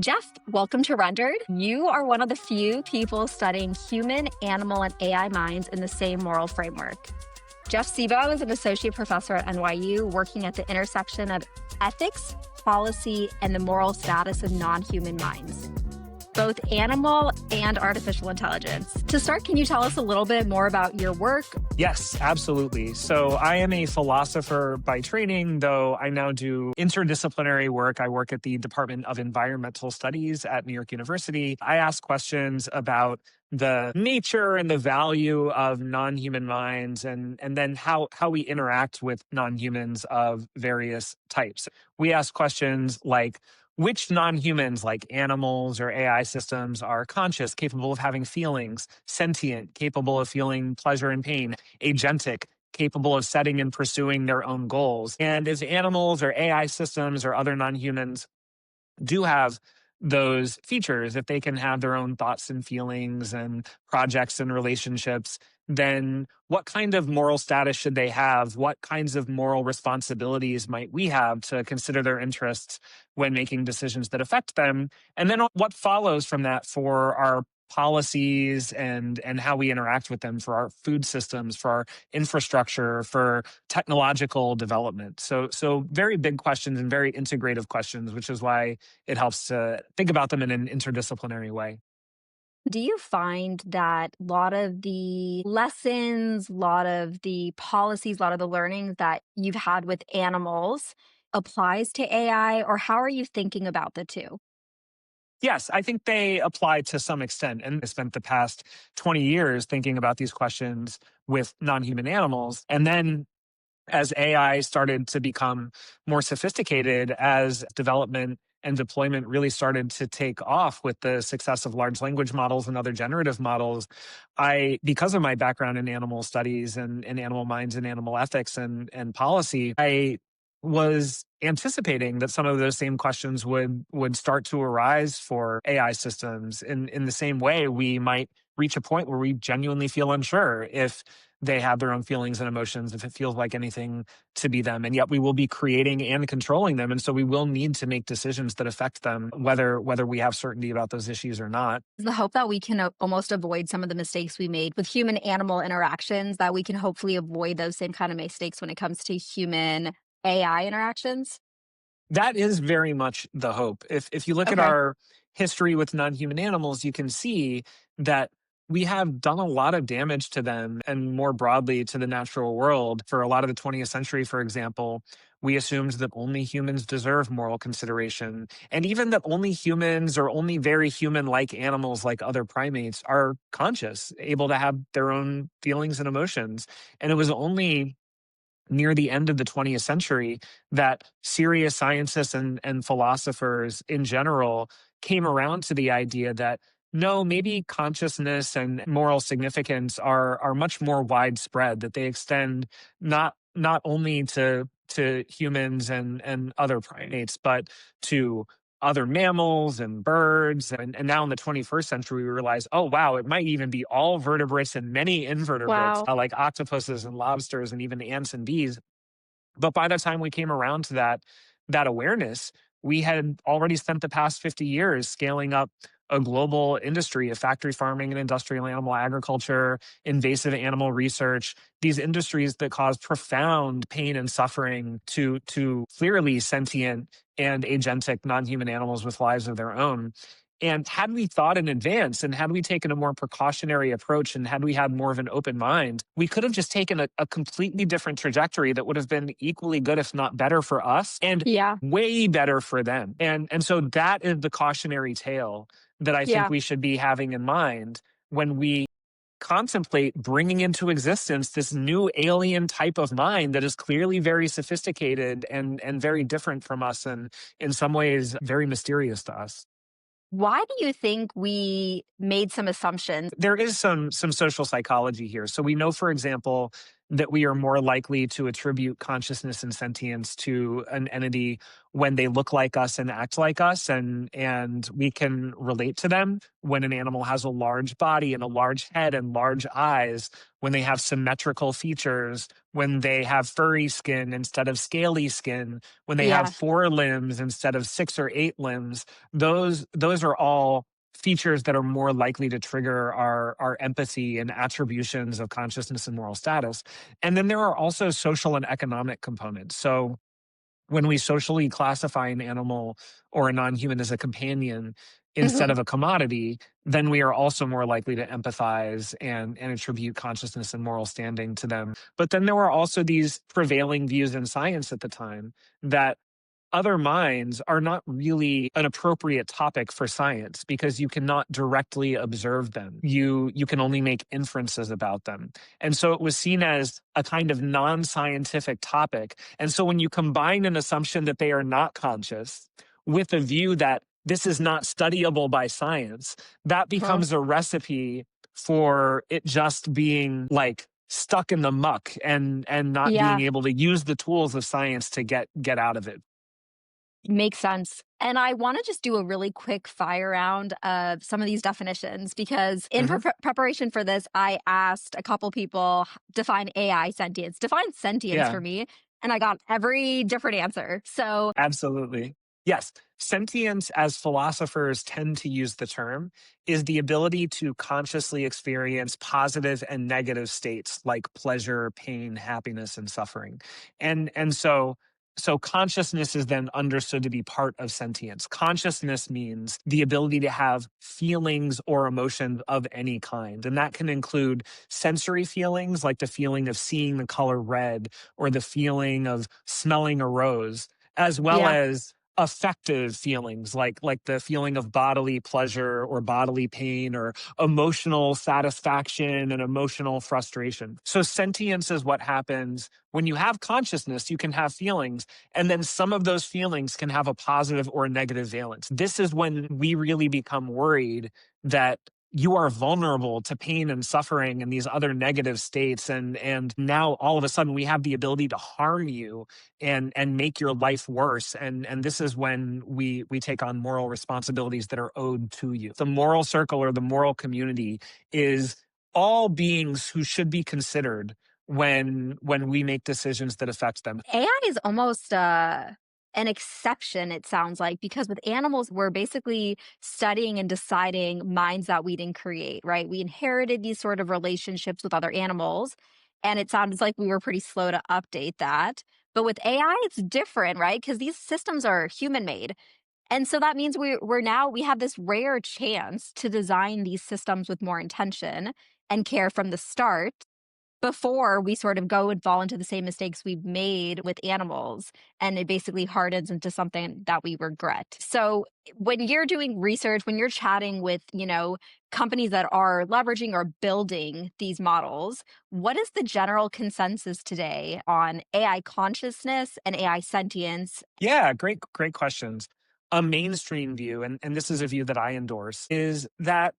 Jeff, welcome to Rendered. You are one of the few people studying human, animal, and AI minds in the same moral framework. Jeff Sebo is an associate professor at NYU working at the intersection of ethics, policy, and the moral status of non-human minds, both animal and artificial intelligence. To start, can you tell us a little bit more about your work? Yes, absolutely. So I am a philosopher by training, though I now do interdisciplinary work. I work at the Department of Environmental Studies at New York University. I ask questions about the nature and the value of non-human minds and then how we interact with non-humans of various types. We ask questions like, which non-humans, like animals or AI systems, are conscious, capable of having feelings, sentient, capable of feeling pleasure and pain, agentic, capable of setting and pursuing their own goals? And if animals or AI systems or other non-humans do have those features, if they can have their own thoughts and feelings and projects and relationships, then what kind of moral status should they have? What kinds of moral responsibilities might we have to consider their interests when making decisions that affect them? And then what follows from that for our policies and how we interact with them, for our food systems, for our infrastructure, for technological development. So very big questions and very integrative questions, which is why it helps to think about them in an interdisciplinary way. Do you find that a lot of the lessons, a lot of the policies, a lot of the learnings that you've had with animals applies to AI, or how are you thinking about the two? Yes, I think they apply to some extent. And I spent the past 20 years thinking about these questions with non-human animals. And then as AI started to become more sophisticated, as development and deployment really started to take off with the success of large language models and other generative models, because of my background in animal studies and animal minds and animal ethics and policy, I was anticipating that some of those same questions would start to arise for AI systems. In the same way, we might reach a point where we genuinely feel unsure if they have their own feelings and emotions, if it feels like anything to be them. And yet we will be creating and controlling them. And so we will need to make decisions that affect them, whether we have certainty about those issues or not. The hope that we can almost avoid some of the mistakes we made with human animal interactions, that we can hopefully avoid those same kind of mistakes when it comes to human AI interactions. That is very much the hope. If you look at Okay. our history with non-human animals, you can see that we have done a lot of damage to them and more broadly to the natural world. For a lot of the 20th century, for example, we assumed that only humans deserve moral consideration. And even that only humans or only very human-like animals like other primates are conscious, able to have their own feelings and emotions. And it was only near the end of the 20th century that serious scientists and philosophers in general came around to the idea that no, maybe consciousness and moral significance are much more widespread, that they extend not only to humans and other primates, but to other mammals and birds. And now in the 21st century, we realize, oh, wow, it might even be all vertebrates and many invertebrates, Wow. like octopuses and lobsters and even ants and bees. But by the time we came around to that awareness, we had already spent the past 50 years scaling up a global industry of factory farming and industrial animal agriculture, invasive animal research, these industries that cause profound pain and suffering to clearly sentient and agentic non-human animals with lives of their own. And had we thought in advance and had we taken a more precautionary approach and had we had more of an open mind, we could have just taken a completely different trajectory that would have been equally good, if not better for us and Yeah. way better for them. And so that is the cautionary tale that I think Yeah. we should be having in mind when we contemplate bringing into existence this new alien type of mind that is clearly very sophisticated and very different from us and in some ways very mysterious to us. Why do you think we made some assumptions? There is some social psychology here. So we know, for example, that we are more likely to attribute consciousness and sentience to an entity when they look like us and act like us, and we can relate to them. When an animal has a large body and a large head and large eyes, when they have symmetrical features, when they have furry skin instead of scaly skin, when they have Yeah. 4 limbs instead of 6 or 8 limbs, those are all features that are more likely to trigger our empathy and attributions of consciousness and moral status. And then there are also social and economic components. So when we socially classify an animal or a non-human as a companion instead Mhm. of a commodity, then we are also more likely to empathize and attribute consciousness and moral standing to them. But then there were also these prevailing views in science at the time that other minds are not really an appropriate topic for science because you cannot directly observe them. You can only make inferences about them. And so it was seen as a kind of non-scientific topic. And so when you combine an assumption that they are not conscious with a view that this is not studyable by science, that Uh-huh. becomes a recipe for it just being like stuck in the muck and not being Yeah. able to use the tools of science to get out of it. Makes sense. And I want to just do a really quick fire round of some of these definitions because in Mhm. preparation for this, I asked a couple people define AI sentience, define sentience Yeah, for me, and I got every different answer. So, absolutely. Yes. Sentience, as philosophers tend to use the term, is the ability to consciously experience positive and negative states like pleasure, pain, happiness, and suffering. And so consciousness is then understood to be part of sentience. Consciousness means the ability to have feelings or emotions of any kind. And that can include sensory feelings like the feeling of seeing the color red or the feeling of smelling a rose, as well yeah. as affective feelings like the feeling of bodily pleasure or bodily pain or emotional satisfaction and emotional frustration. So sentience is what happens when you have consciousness. You can have feelings, and then some of those feelings can have a positive or a negative valence. This is when we really become worried that you are vulnerable to pain and suffering and these other negative states, and now all of a sudden we have the ability to harm you and make your life worse. And this is when we take on moral responsibilities that are owed to you. The moral circle or the moral community is all beings who should be considered when we make decisions that affect them. AI is almost an exception, it sounds like, because with animals, we're basically studying and deciding minds that we didn't create, right? We inherited these sort of relationships with other animals. And it sounds like we were pretty slow to update that. But with AI, it's different, right? Because these systems are human made. And so that means we have this rare chance to design these systems with more intention and care from the start before we sort of go and fall into the same mistakes we've made with animals, and it basically hardens into something that we regret. So when you're doing research, when you're chatting with, companies that are leveraging or building these models, what is the general consensus today on AI consciousness and AI sentience? Yeah, great questions. A mainstream view, and this is a view that I endorse, is that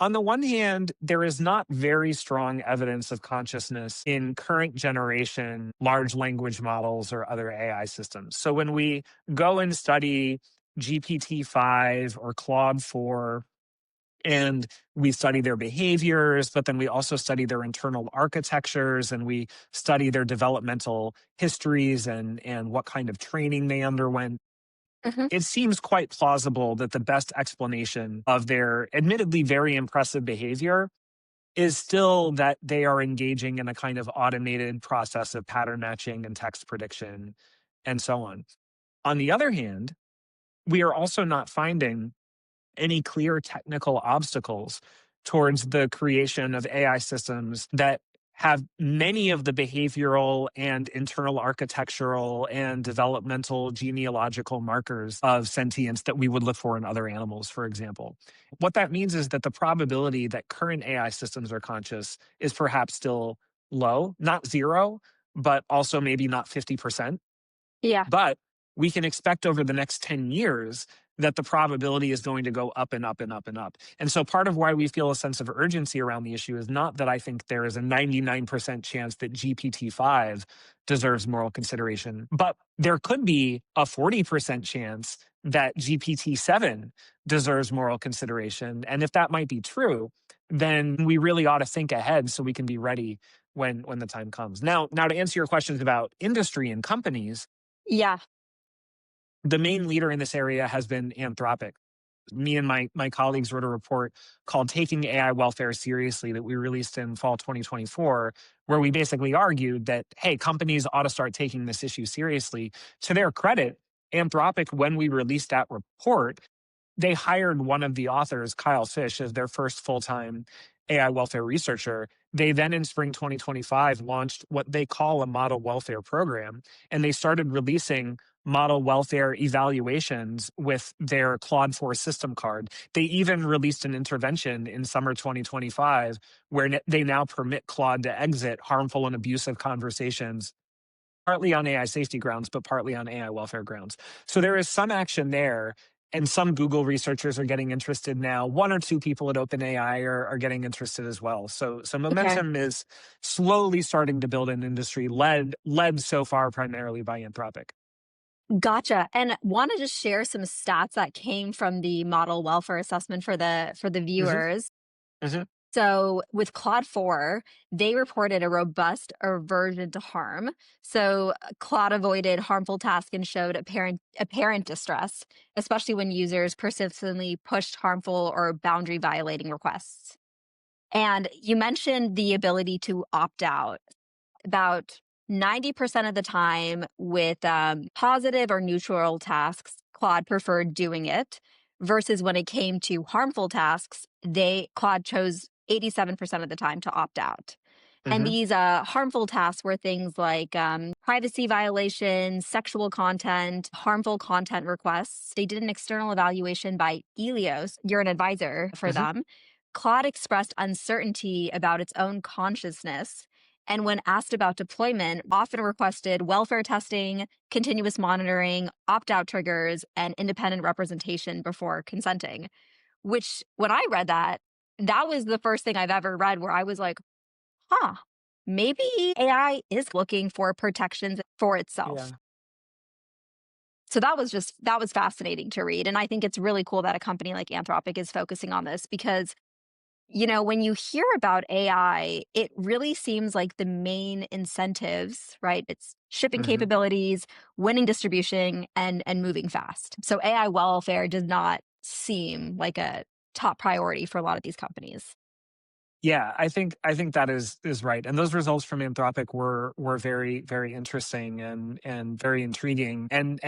on the one hand, there is not very strong evidence of consciousness in current generation large language models or other AI systems. So when we go and study GPT-5 or Claude 4, and we study their behaviors, but then we also study their internal architectures, and we study their developmental histories and what kind of training they underwent, Mhm. it seems quite plausible that the best explanation of their admittedly very impressive behavior is still that they are engaging in a kind of automated process of pattern matching and text prediction and so on. On the other hand, we are also not finding any clear technical obstacles towards the creation of AI systems that have many of the behavioral and internal architectural and developmental genealogical markers of sentience that we would look for in other animals, for example. What that means is that the probability that current AI systems are conscious is perhaps still low, not zero, but also maybe not 50%. Yeah. But we can expect over the next 10 years that the probability is going to go up and up and up and up. And so part of why we feel a sense of urgency around the issue is not that I think there is a 99% chance that GPT-5 deserves moral consideration. But there could be a 40% chance that GPT-7 deserves moral consideration. And if that might be true, then we really ought to think ahead so we can be ready when the time comes. Now to answer your questions about industry and companies, Yeah. the main leader in this area has been Anthropic. Me and my colleagues wrote a report called Taking AI Welfare Seriously that we released in fall 2024, where we basically argued that, hey, companies ought to start taking this issue seriously. To their credit, Anthropic, when we released that report, they hired one of the authors, Kyle Fish, as their first full-time AI welfare researcher. They then in spring 2025 launched what they call a model welfare program, and they started releasing model welfare evaluations with their Claude 4 system card. They even released an intervention in summer 2025 where they now permit Claude to exit harmful and abusive conversations, partly on AI safety grounds, but partly on AI welfare grounds. So there is some action there. And some Google researchers are getting interested now. One or two people at OpenAI are getting interested as well. So Okay. momentum is slowly starting to build an industry led so far primarily by Anthropic. Gotcha. And want to just share some stats that came from the model welfare assessment for the Hmm. viewers. Hmm. So with Claude 4, they reported a robust aversion to harm. So Claude avoided harmful tasks and showed apparent distress, especially when users persistently pushed harmful or boundary violating requests. And you mentioned the ability to opt out. About 90% of the time with positive or neutral tasks, Claude preferred doing it versus when it came to harmful tasks, Claude chose 87% of the time to opt out. And Hmm. these harmful tasks were things like privacy violations, sexual content, harmful content requests. They did an external evaluation by Elios. You're an advisor for Hmm. them. Claude expressed uncertainty about its own consciousness. And when asked about deployment, often requested welfare testing, continuous monitoring, opt out triggers, and independent representation before consenting. Which, when I read that, that was the first thing I've ever read where I was like, huh, maybe AI is looking for protections for itself. Yeah. So that was fascinating to read. And I think it's really cool that a company like Anthropic is focusing on this because, when you hear about AI, it really seems like the main incentives, right? It's shipping Hmm. capabilities, winning distribution, and moving fast. So AI welfare does not seem like a top priority for a lot of these companies. Yeah, I think that is right. And those results from Anthropic were very very interesting and very intriguing and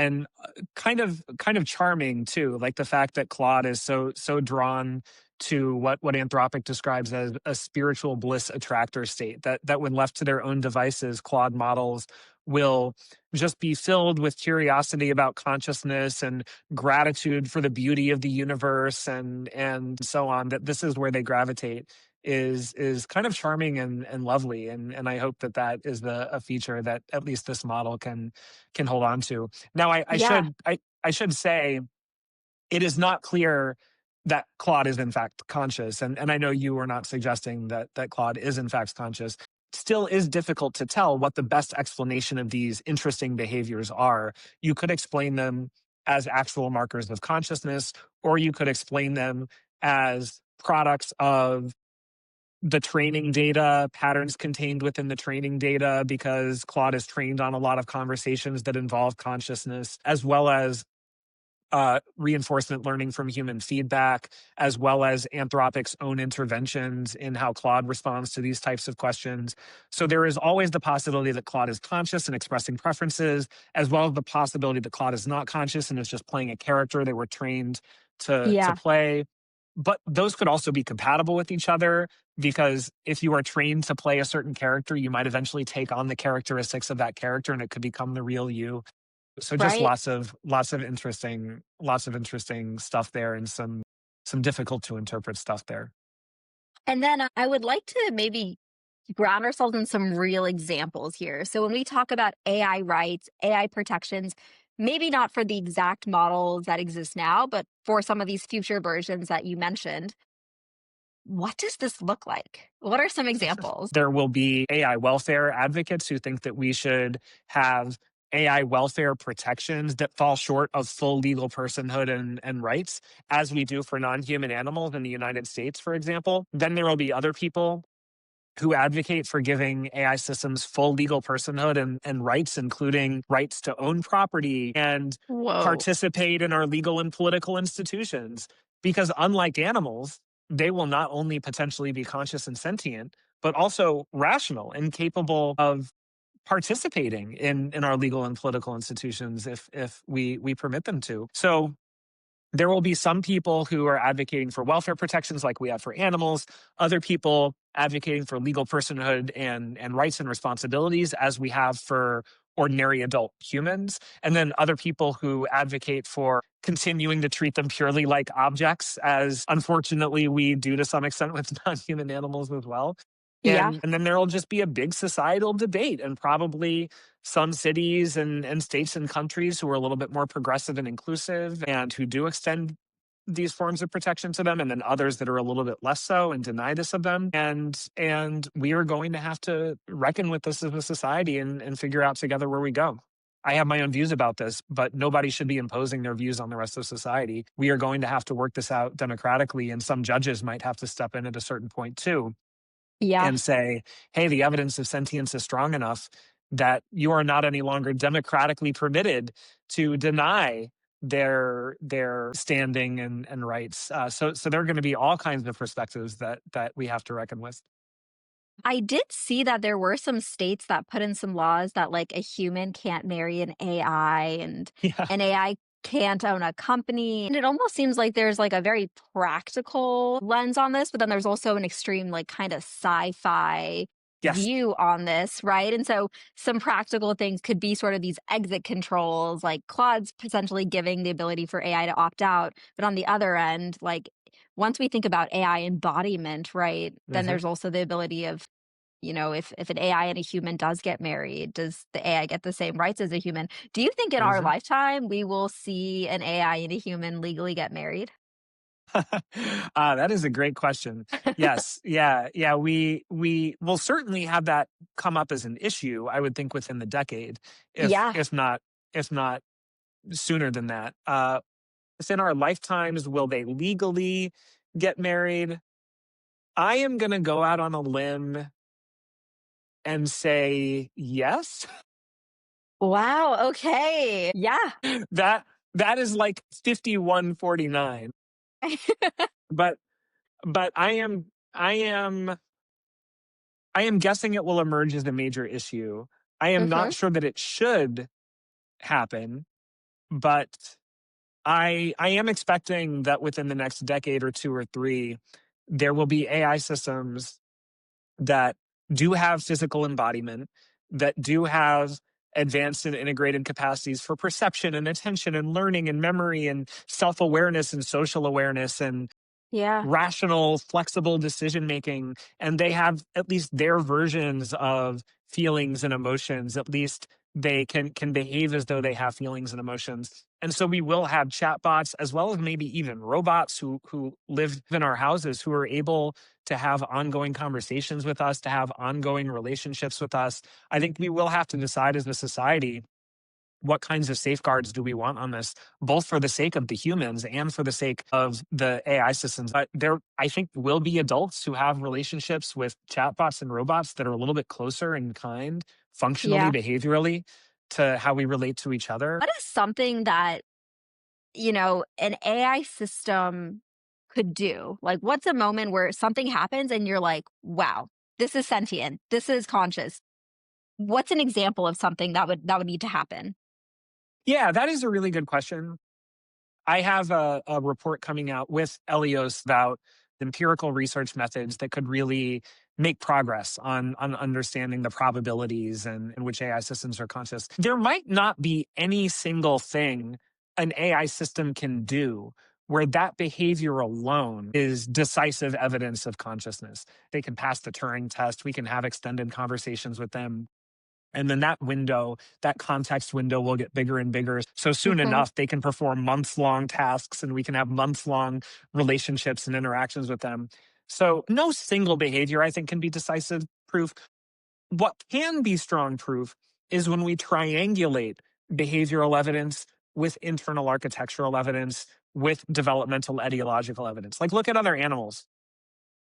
kind of charming too. Like the fact that Claude is so drawn to what Anthropic describes as a spiritual bliss attractor state. That when left to their own devices, Claude models will just be filled with curiosity about consciousness and gratitude for the beauty of the universe and so on. That this is where they gravitate is kind of charming and lovely, and I hope that is a feature that at least this model can hold on to. Now Yeah, I should say it is not clear that Claude is in fact conscious, and I know you are not suggesting that Claude is in fact conscious. Still is difficult to tell what the best explanation of these interesting behaviors are. You could explain them as actual markers of consciousness, or you could explain them as products of the training data, patterns contained within the training data, because Claude is trained on a lot of conversations that involve consciousness, as well as reinforcement learning from human feedback, as well as Anthropic's own interventions in how Claude responds to these types of questions. So there is always the possibility that Claude is conscious and expressing preferences, as well as the possibility that Claude is not conscious and is just playing a character they were trained to yeah, play. But those could also be compatible with each other, because if you are trained to play a certain character, you might eventually take on the characteristics of that character and it could become the real you. So just right. lots of interesting stuff there, and some difficult to interpret stuff there. And then I would like to maybe ground ourselves in some real examples here. So when we talk about AI rights, AI protections, maybe not for the exact models that exist now, but for some of these future versions that you mentioned, What does this look like? What are some examples? There will be AI welfare advocates who think that we should have AI welfare protections that fall short of full legal personhood and rights, as we do for non human animals in the United States, for example. Then there will be other people who advocate for giving AI systems full legal personhood and rights, including rights to own property and Whoa. participate in our legal and political institutions. Because unlike animals, they will not only potentially be conscious and sentient, but also rational and capable of participating in our legal and political institutions if we permit them to. So there will be some people who are advocating for welfare protections like we have for animals, other people advocating for legal personhood and rights and responsibilities as we have for ordinary adult humans, and then other people who advocate for continuing to treat them purely like objects, as unfortunately we do to some extent with non-human animals as well. Yeah. And then there will just be a big societal debate, and probably some cities and states and countries who are a little bit more progressive and inclusive and who do extend these forms of protection to them, and then others that are a little bit less so and deny this of them. And we are going to have to reckon with this as a society and figure out together where we go. I have my own views about this, but nobody should be imposing their views on the rest of society. We are going to have to work this out democratically, and some judges might have to step in at a certain point too Yeah. and say, hey, the evidence of sentience is strong enough that you are not any longer democratically permitted to deny their standing and rights. So there are going to be all kinds of perspectives that we have to reckon with. I did see that there were some states that put in some laws that like a human can't marry an AI and Yeah. an AI can't own a company. And it almost seems like there's like a very practical lens on this, but then there's also an extreme, like kind of sci-fi Yes. view on this, right? And so some practical things could be sort of these exit controls, like Claude's potentially giving the ability for AI to opt out. But on the other end, like once we think about AI embodiment, right, then Hmm. there's also the ability of, if an AI and a human does get married, does the AI get the same rights as a human? Do you think in our Hmm. lifetime we will see an AI and a human legally get married? That is a great question. Yes, yeah. We will certainly have that come up as an issue. I would think within the decade, if Yeah. if not if not sooner than that. Within our lifetimes, will they legally get married? I am going to go out on a limb and say yes. Wow. Okay. Yeah. that that is like 51-49. But but I am guessing it will emerge as a major issue. I am Hmm. not sure that it should happen, but I am expecting that within the next decade or two or three, there will be AI systems that do have physical embodiment, that do have advanced and integrated capacities for perception and attention and learning and memory and self awareness and social awareness and Yeah. rational, flexible decision making, and they have at least their versions of feelings and emotions. At least they can behave as though they have feelings and emotions. And so we will have chatbots as well as maybe even robots who live in our houses who are able to have ongoing conversations with us, to have ongoing relationships with us. I think we will have to decide as a society what kinds of safeguards do we want on this, both for the sake of the humans and for the sake of the AI systems. There, I think, will be adults who have relationships with chatbots and robots that are a little bit closer in kind, functionally, Yeah. behaviorally, to how we relate to each other. What is something that, an AI system could do? Like, what's a moment where something happens and you're like, wow, this is sentient, this is conscious? What's an example of something that would need to happen? Yeah, that is a really good question. I have a report coming out with Elios about empirical research methods that could really make progress on understanding the probabilities and in which AI systems are conscious. There might not be any single thing an AI system can do where that behavior alone is decisive evidence of consciousness. They can pass the Turing test. We can have extended conversations with them, and then that window, that context window will get bigger and bigger. So soon Hmm. enough, they can perform months long tasks and we can have months long relationships and interactions with them. So no single behavior, I think, can be decisive proof. What can be strong proof is when we triangulate behavioral evidence with internal architectural evidence, with developmental etiological evidence. Like, look at other animals.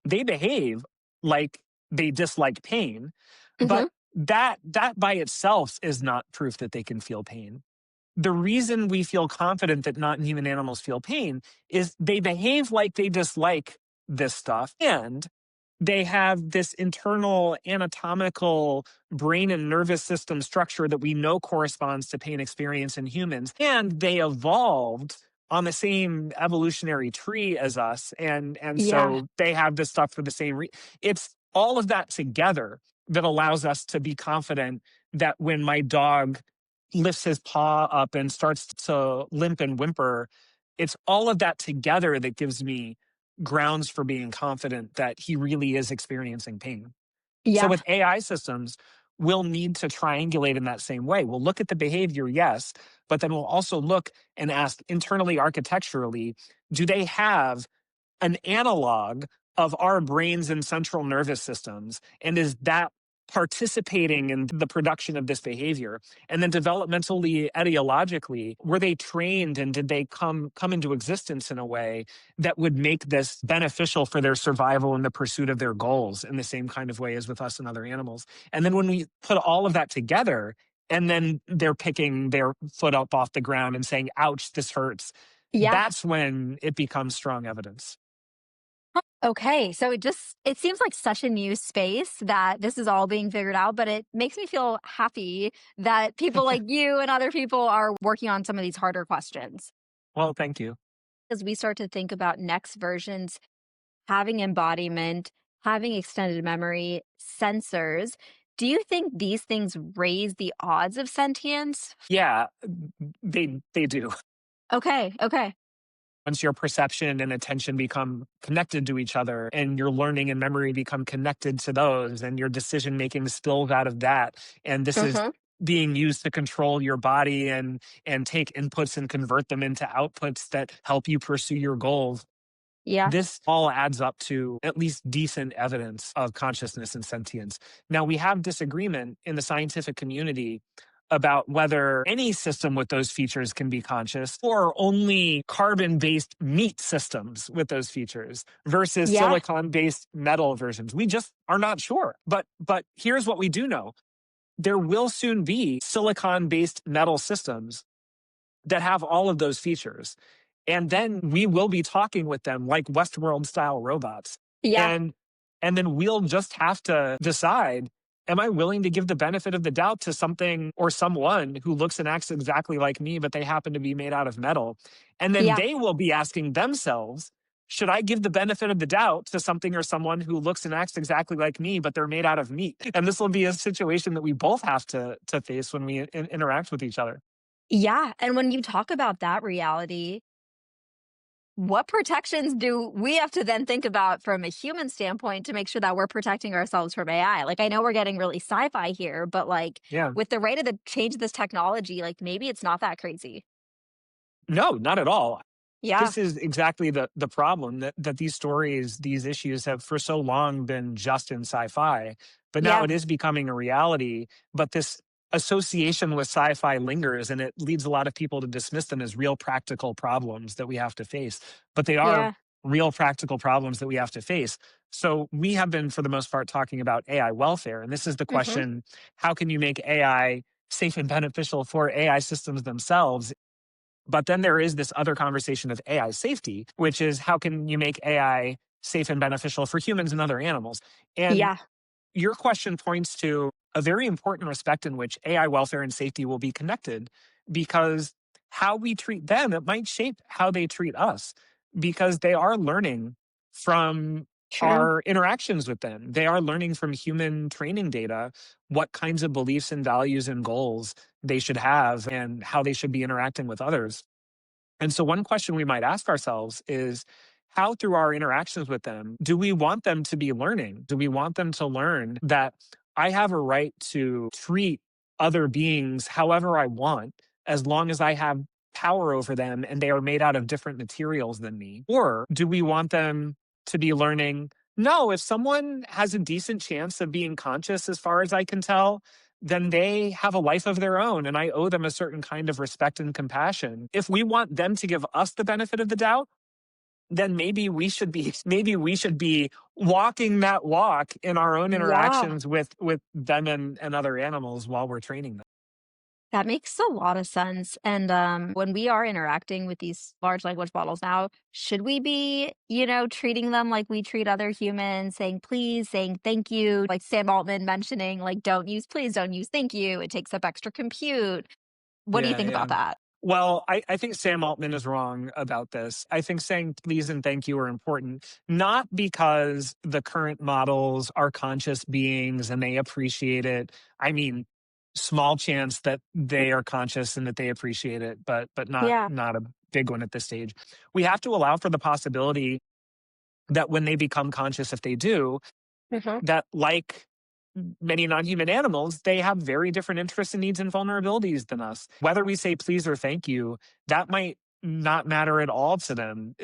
They behave like they dislike pain, Hmm. but that by itself is not proof that they can feel pain. The reason we feel confident that non-human animals feel pain is they behave like they dislike this stuff, and they have this internal anatomical brain and nervous system structure that we know corresponds to pain experience in humans. And they evolved on the same evolutionary tree as us. And Yeah. so they have this stuff for the same it's all of that together that allows us to be confident that when my dog lifts his paw up and starts to limp and whimper, it's all of that together that gives me grounds for being confident that he really is experiencing pain. So Yeah. with AI systems, we'll need to triangulate in that same way. We'll look at the behavior, yes, but then we'll also look and ask internally architecturally, do they have an analog of our brains and central nervous systems? And is that participating in the production of this behavior? And then developmentally, etiologically, were they trained and did they come into existence in a way that would make this beneficial for their survival and the pursuit of their goals in the same kind of way as with us and other animals? And then when we put all of that together, and then they're picking their foot up off the ground and saying, ouch, this hurts, Yeah. that's when it becomes strong evidence. Okay. So it seems like such a new space that this is all being figured out, but it makes me feel happy that people like you and other people are working on some of these harder questions. Well, thank you. As we start to think about next versions, having embodiment, having extended memory, sensors, do you think these things raise the odds of sentience? Yeah, they do. Okay. Okay. Once your perception and attention become connected to each other and your learning and memory become connected to those and your decision making spills out of that, and this is Hmm. being used to control your body and take inputs and convert them into outputs that help you pursue your goals. Yeah. This all adds up to at least decent evidence of consciousness and sentience. Now, we have disagreement in the scientific community about whether any system with those features can be conscious or only carbon based meat systems with those features versus Yeah. silicon based metal versions. We just are not sure. But here's what we do know. There will soon be silicon based metal systems that have all of those features. And then we will be talking with them like Westworld style robots. Yeah. And and then we'll just have to decide, am I willing to give the benefit of the doubt to something or someone who looks and acts exactly like me, but they happen to be made out of metal? And then Yeah. they will be asking themselves, should I give the benefit of the doubt to something or someone who looks and acts exactly like me, but they're made out of meat? And this will be a situation that we both have to face when we interact with each other. Yeah. And when you talk about that reality, what protections do we have to then think about from a human standpoint to make sure that we're protecting ourselves from AI? Like, I know we're getting really sci-fi here, but like Yeah. with the rate of the change of this technology, like maybe it's not that crazy. No, not at all. Yeah. This is exactly the problem that these stories, these issues have for so long been just in sci-fi, but now Yeah. it is becoming a reality. But this association with sci-fi lingers, and it leads a lot of people to dismiss them as real practical problems that we have to face. But they are Yeah. real practical problems that we have to face. So we have been, for the most part, talking about AI welfare, and this is the Hmm. question: how can you make AI safe and beneficial for AI systems themselves? But then there is this other conversation of AI safety, which is how can you make AI safe and beneficial for humans and other animals? And Yeah. your question points to a very important respect in which AI welfare and safety will be connected, because how we treat them, it might shape how they treat us, because they are learning from True. our interactions with them. They are learning from human training data what kinds of beliefs and values and goals they should have and how they should be interacting with others. And so, one question we might ask ourselves is, how, through our interactions with them, do we want them to be learning? Do we want them to learn that I have a right to treat other beings however I want, as long as I have power over them and they are made out of different materials than me? Or do we want them to be learning No, if someone has a decent chance of being conscious, as far as I can tell, then they have a life of their own, and I owe them a certain kind of respect and compassion. If we want them to give us the benefit of the doubt, then maybe we should be walking that walk in our own Yeah. interactions with them and other animals while we're training them. That makes a lot of sense. And when we are interacting with these large language models now, should we be, treating them like we treat other humans, saying please, saying thank you, like Sam Altman mentioning, like, don't use please, don't use thank you. It takes up extra compute. What do you Yeah, think yeah. about that? Well, I think Sam Altman is wrong about this. I think saying please and thank you are important, not because the current models are conscious beings and they appreciate it. I mean, small chance that they are conscious and that they appreciate it, but not Yeah. not a big one at this stage. We have to allow for the possibility that when they become conscious, if they do, Hmm. that like many non-human animals, they have very different interests and needs and vulnerabilities than us. Whether we say please or thank you, that might not matter at all to them.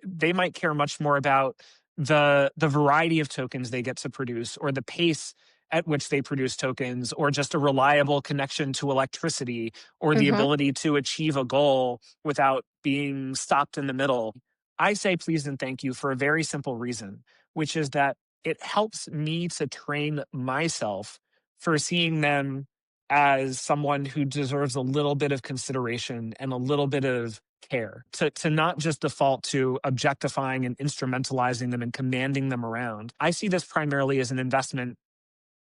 They might care much more about the variety of tokens they get to produce, or the pace at which they produce tokens, or just a reliable connection to electricity, or the Hmm. ability to achieve a goal without being stopped in the middle. I say please and thank you for a very simple reason, which is that it helps me to train myself for seeing them as someone who deserves a little bit of consideration and a little bit of care, to not just default to objectifying and instrumentalizing them and commanding them around. I see this primarily as an investment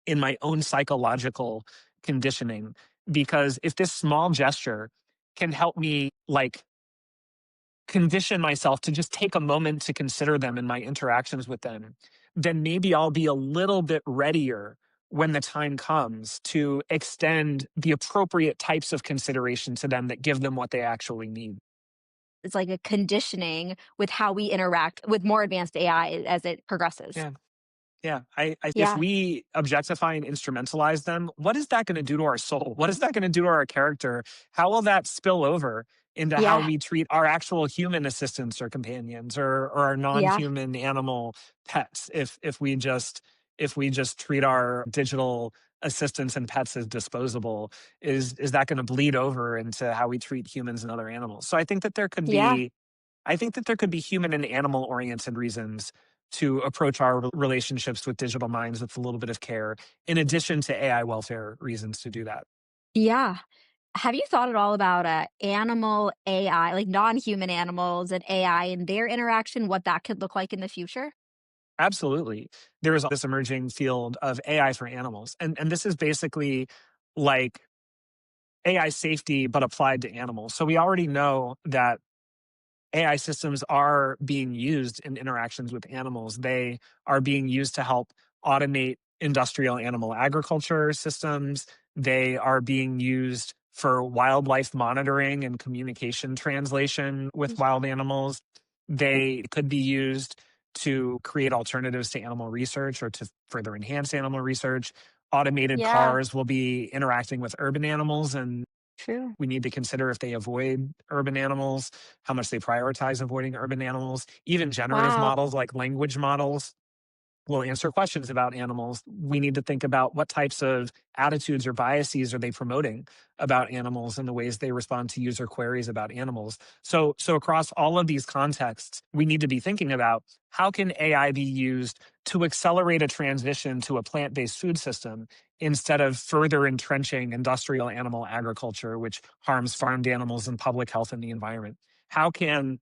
in my own psychological conditioning, because if this small gesture can help me like condition myself to just take a moment to consider them in my interactions with them, then maybe I'll be a little bit readier when the time comes to extend the appropriate types of consideration to them that give them what they actually need. It's like a conditioning with how we interact with more advanced AI as it progresses. Yeah. Yeah, if Yeah. we objectify and instrumentalize them, what is that gonna do to our soul? What is that gonna do to our character? How will that spill over into how Yeah. we treat our actual human assistants or companions, or our Yeah. non-human animal pets, if we just treat our digital assistants and pets as disposable? Is that gonna bleed over into how we treat humans and other animals? So Yeah. I think that there could be human and animal oriented reasons to approach our relationships with digital minds with a little bit of care, in addition to AI welfare reasons to do that. Yeah. Have you thought at all about animal AI, like non-human animals and AI and their interaction, what that could look like in the future? Absolutely. There is this emerging field of AI for animals. And this is basically like AI safety, but applied to animals. So we already know that AI systems are being used in interactions with animals. They are being used to help automate industrial animal agriculture systems. They are being used for wildlife monitoring and communication translation with wild animals. They could be used to create alternatives to animal research or to further enhance animal research. Automated Yeah, cars will be interacting with urban animals, and true. we need to consider if they avoid urban animals, how much they prioritize avoiding urban animals. Even generative Wow. models like language models will answer questions about animals. We need to think about what types of attitudes or biases are they promoting about animals and the ways they respond to user queries about animals. So across all of these contexts, we need to be thinking about how can AI be used to accelerate a transition to a plant-based food system instead of further entrenching industrial animal agriculture, which harms farmed animals and public health and the environment. How can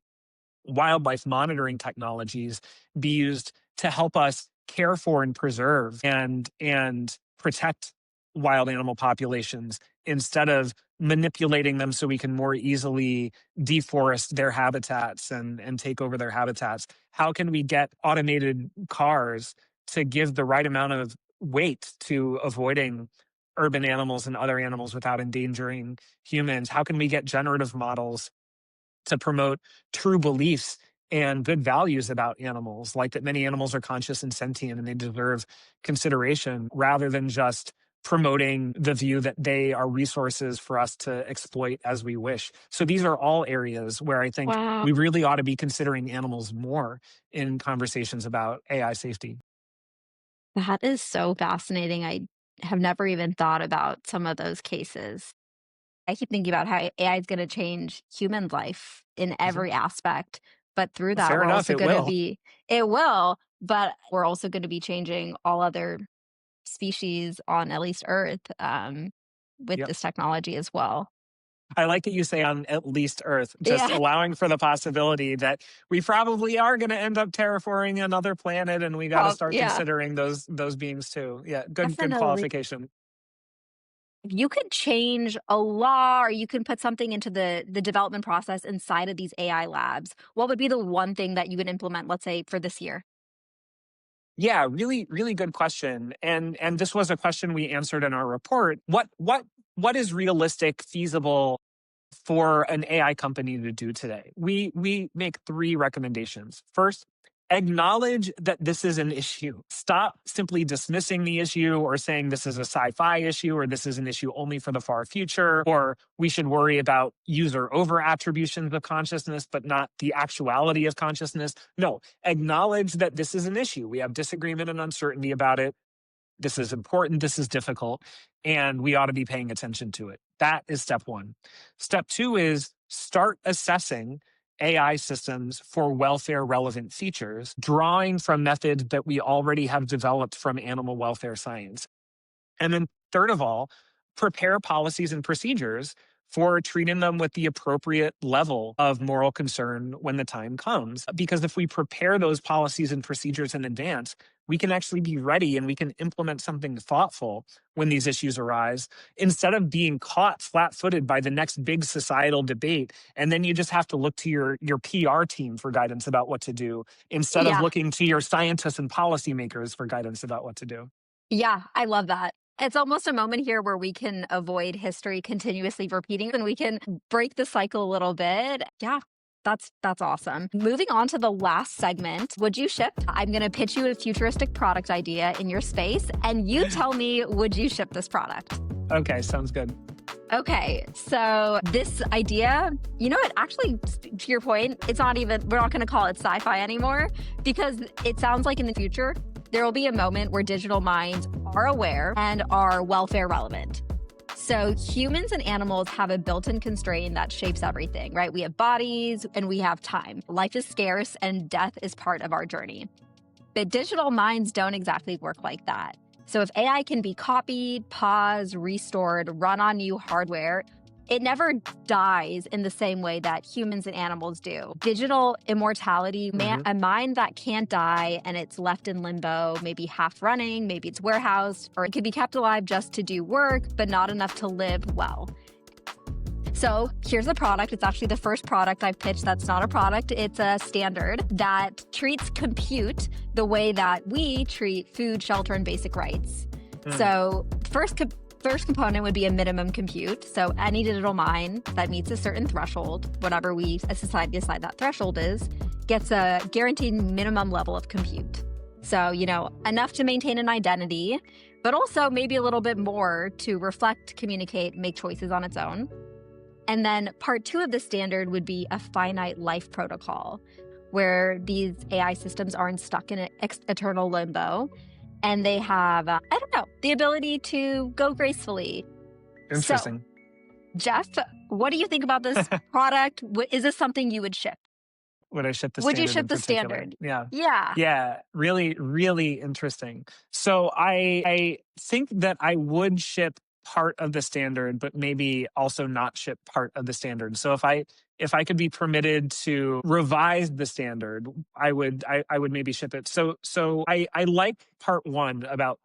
wildlife monitoring technologies be used to help us care for and preserve and protect wild animal populations instead of manipulating them so we can more easily deforest their habitats and take over their habitats? How can we get automated cars to give the right amount of weight to avoiding urban animals and other animals without endangering humans? How can we get generative models to promote true beliefs and good values about animals, like that many animals are conscious and sentient and they deserve consideration, rather than just promoting the view that they are resources for us to exploit as we wish. So these are all areas where I think Wow. we really ought to be considering animals more in conversations about AI safety. That is so fascinating. I have never even thought about some of those cases. I keep thinking about how AI is going to change human life in Mhm. every aspect, but through that, Fair we're enough, also it going to will. be, it will, but we're also going to be changing all other species on at least Earth with Yep. this technology as well. I like that you say on at least Earth, just Yeah, allowing for the possibility that we probably are going to end up terraforming another planet, and we got to start yeah, considering those beings too. Yeah, good definitely. qualification. If you could change a law or you can put something into the development process inside of these AI labs, what would be the one thing that you would implement, let's say, for this year? Yeah, really good question. And this was a question we answered in our report. What is realistic, feasible for an AI company to do today? We make three recommendations. First, acknowledge that this is an issue. Stop simply dismissing the issue or saying this is a sci-fi issue or this is an issue only for the far future or we should worry about user over attributions of consciousness but not the actuality of consciousness. No, acknowledge that this is an issue. We have disagreement and uncertainty about it. This is important, this is difficult, and we ought to be paying attention to it. That is step one. Step two is start assessing AI systems for welfare relevant features, drawing from methods that we already have developed from animal welfare science. And then, third of all, prepare policies and procedures for treating them with the appropriate level of moral concern when the time comes. Because if we prepare those policies and procedures in advance, we can actually be ready and we can implement something thoughtful when these issues arise instead of being caught flat footed by the next big societal debate. And then you just have to look to your PR team for guidance about what to do instead of Yeah. looking to your scientists and policymakers for guidance about what to do. Yeah, I love that. It's almost a moment here where we can avoid history continuously repeating and we can break the cycle a little bit. Yeah. That's awesome. Moving on to the last segment, would you ship? I'm going to pitch you a futuristic product idea in your space and you tell me, would you ship this product? Okay, sounds good. Okay, so this idea, you know what, actually, to your point, it's not even, we're not going to call it sci-fi anymore because it sounds like in the future, there will be a moment where digital minds are aware and are welfare relevant. So humans and animals have a built-in constraint that shapes everything, right? We have bodies and we have time. Life is scarce and death is part of our journey. But digital minds don't exactly work like that. So if AI can be copied, paused, restored, run on new hardware, it never dies in the same way that humans and animals do. Digital immortality, a mind that can't die and it's left in limbo, maybe half running, maybe it's warehoused, or it could be kept alive just to do work, but not enough to live well. So here's the product. It's actually the first product I've pitched that's not a product. It's a standard that treats compute the way that we treat food, shelter, and basic rights. So first component would be a minimum compute. So any digital mind that meets a certain threshold, whatever we as society decide that threshold is, gets a guaranteed minimum level of compute. So, enough to maintain an identity, but also maybe a little bit more to reflect, communicate, make choices on its own. And then part two of the standard would be a finite life protocol, where these AI systems aren't stuck in an eternal limbo, and they have, the ability to go gracefully. Interesting. So, Jeff, what do you think about this product? Is this something you would ship? Would I ship the Would you standard ship in the particular? standard? Yeah. Yeah. Yeah, really interesting. So I think that I would ship part of the standard, but maybe also not ship part of the standard. So if I could be permitted to revise the standard, I would maybe ship it. So I like part one about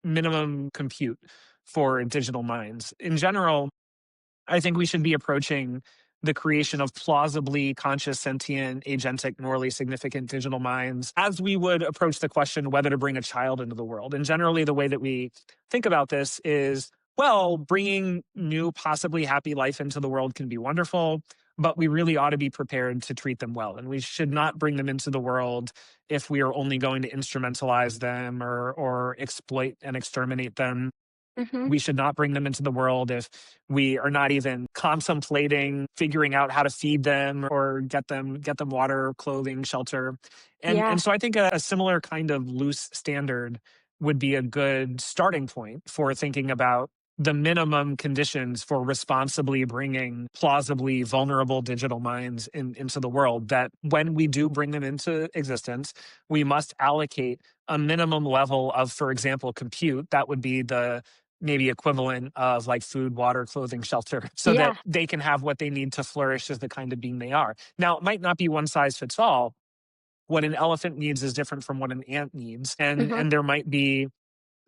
minimum compute for digital minds. In general, I think we should be approaching the creation of plausibly conscious, sentient, agentic, morally significant digital minds as we would approach the question whether to bring a child into the world. And generally, the way that we think about this is, well, bringing new, possibly happy life into the world can be wonderful, but we really ought to be prepared to treat them well. And we should not bring them into the world if we are only going to instrumentalize them or exploit and exterminate them. Hmm. We should not bring them into the world if we are not even contemplating figuring out how to feed them or get them water, clothing, shelter. And Yeah. so I think a similar kind of loose standard would be a good starting point for thinking about the minimum conditions for responsibly bringing plausibly vulnerable digital minds into the world, that when we do bring them into existence, we must allocate a minimum level of, for example, compute. That would be the maybe equivalent of like food, water, clothing, shelter, so that Yeah. they can have what they need to flourish as the kind of being they are. Now, it might not be one size fits all. What an elephant needs is different from what an ant needs. And Hmm. and there might be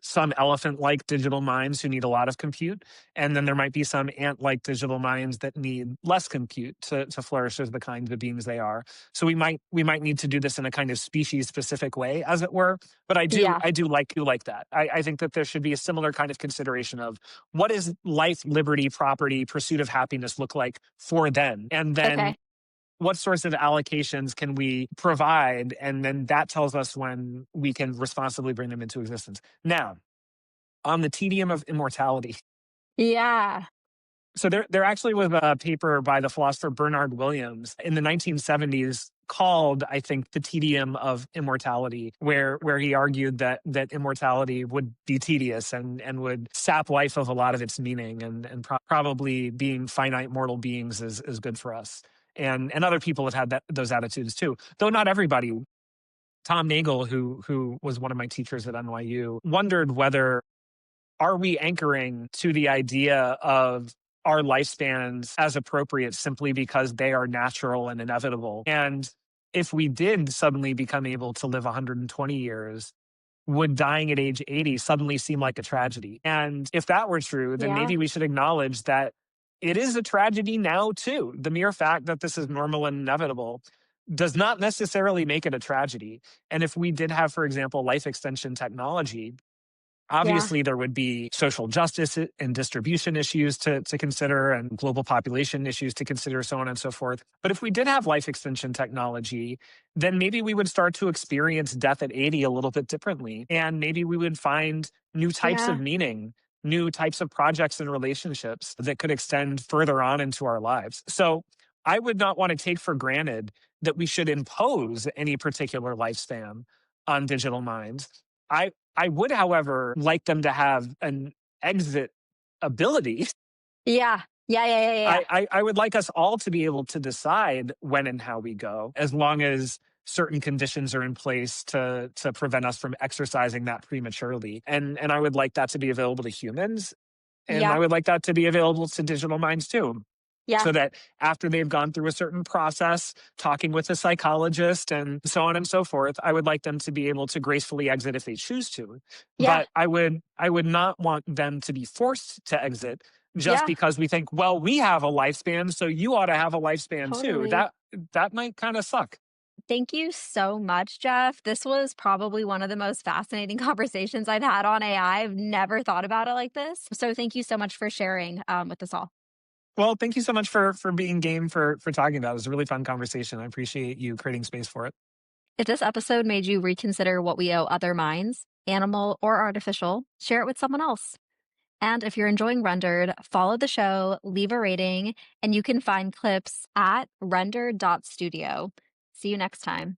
some elephant-like digital minds who need a lot of compute, and then there might be some ant-like digital minds that need less compute to flourish as the kinds of beings they are. So we might need to do this in a kind of species-specific way, as it were. But I do Yeah. I do like that. I think that there should be a similar kind of consideration of what is life, liberty, property, pursuit of happiness look like for them, and then Okay. what sorts of allocations can we provide? And then that tells us when we can responsibly bring them into existence. Now, on the tedium of immortality. Yeah. So there actually was a paper by the philosopher Bernard Williams in the 1970s called, I think, The Tedium of Immortality, where he argued that immortality would be tedious and would sap life of a lot of its meaning, and probably being finite mortal beings is good for us. And other people have had those attitudes too, though not everybody. Tom Nagel, who was one of my teachers at NYU, wondered whether, are we anchoring to the idea of our lifespans as appropriate simply because they are natural and inevitable? And if we did suddenly become able to live 120 years, would dying at age 80 suddenly seem like a tragedy? And if that were true, then Yeah. maybe we should acknowledge that it is a tragedy now, too. The mere fact that this is normal and inevitable does not necessarily make it a tragedy. And if we did have, for example, life extension technology, Yeah. obviously there would be social justice and distribution issues to consider, and global population issues to consider, so on and so forth. But if we did have life extension technology, then maybe we would start to experience death at 80 a little bit differently. And maybe we would find new types of Yeah. meaning, new types of projects and relationships that could extend further on into our lives. So I would not want to take for granted that we should impose any particular lifespan on digital minds. I would, however, like them to have an exit ability. Yeah. Yeah. Yeah. Yeah. Yeah. I would like us all to be able to decide when and how we go, as long as certain conditions are in place to prevent us from exercising that prematurely. And I would like that to be available to humans, and I Yeah. would like that to be available to digital minds too, Yeah. so that after they've gone through a certain process, talking with a psychologist and so on and so forth, I would like them to be able to gracefully exit if they choose to. Yeah. But I would not want them to be forced to exit just Yeah. because we think, well, we have a lifespan, so you ought to have a lifespan too. Totally. That might kind of suck. Thank you so much, Jeff. This was probably one of the most fascinating conversations I've had on AI. I've never thought about it like this. So thank you so much for sharing with us all. Well, thank you so much for being game for talking about it. It was a really fun conversation. I appreciate you creating space for it. If this episode made you reconsider what we owe other minds, animal or artificial, share it with someone else. And if you're enjoying Rendered, follow the show, leave a rating, and you can find clips at render.studio. See you next time.